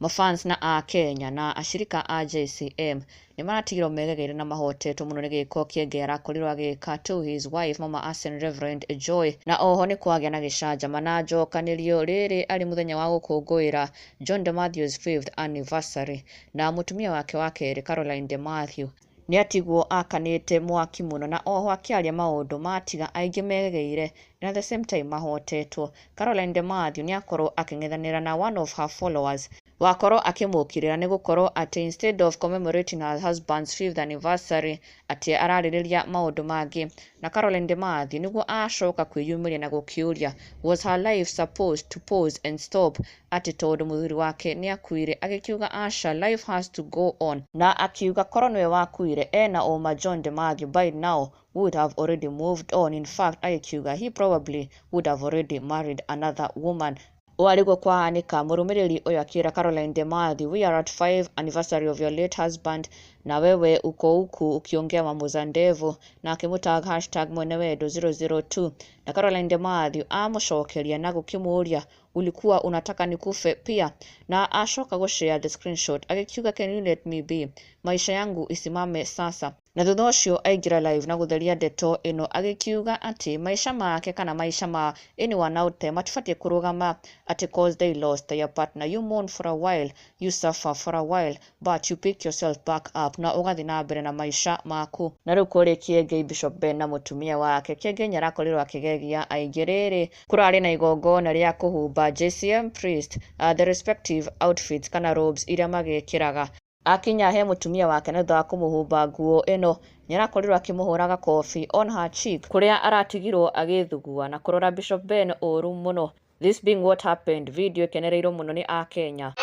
Mafans na a Kenya na ashirika a JCM ni maratigirwo megegeire na mahotetwo muno ni giko kienge arakorirwo agika to his wife Mama Arsene Reverend Joy, na oho ni kwagĩa na gĩcanjama na njokanirio rĩrĩ ari muthenya wa gũkũngũĩra John de Matthew's 5th anniversary, na mutumia wake wa kerĩ Caroline de Matthew ni atigwo akanĩte mwaki muno, na oho akĩaria maũndũ matiga aingĩ megegeire na the same time mahotetwo. Caroline de Matthew ni akorwo akĩng'ethanĩra na one of her followers wakorwo akĩmũkĩrĩra nĩ gũkorwo atĩ instead of commemorating her husband's 5th anniversary atĩ ararĩrĩria maũndũ mangĩ. Na Caroline de Matthew nĩguo acoka kwĩyumĩria na gũkĩũria, was her life supposed to pause and stop, atĩ tondũ mũthuri wake nĩ akuire, agĩkiuga aca, life has to go on, na akiuga korwo nĩwe wakuire ena ũma John de Matthew by now would have already moved on. In fact, agĩkiuga he probably would have already married another woman. Warigwo kwahanĩka mũrũmĩrĩri ũyũ akĩra Caroline de Matthew, we are at 5th anniversary of your late husband, na wewe uko huku ukiongea mambo za ndevu, na akimutag #mwenewendo002. Na Caroline de Matthew amũcokeria na gũkĩmũria ulikuwa unataka nikufe pia, na ashoka gũshare the screenshot agĩkiuga can you let me be, maisha yangu isimame sasa. Na thutha ũcio aingĩra live na gũtheria ndeto ĩno agĩkiuga atĩ maisha make kana maisha ma anyone out there matibatiĩ kũrũgama atĩ cause they lost their partner. You mourn for a while, you suffer for a while, but you pick yourself back up na ũgathiĩ na mbere na maisha maku. Na rĩu kũrĩ Kiengei Bishop Ben na mũtumia wake, Kiengei nĩarakorirwo akĩgegia aingĩ rĩrĩ kũrarĩ na igongona rĩa kũhumba JCM priest the respective outfits kana robes iria magĩkĩraga. Akinya he mutumia wake na thutha wa kũmũhumba nguo ĩno nĩarakorirwo akĩmũhũraga kofi on her cheek kũrĩa aratigirwo agĩthugua na kũrora Bishop Ben ũru mũno. This being what happened, video ĩkenereirwo mũno nĩ a Kenya.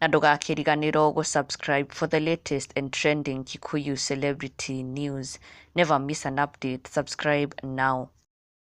Na ndũgakĩriganĩrwo gũ-subscribe for the latest and trending Kikuyu celebrity news. Never miss an update. Subscribe now.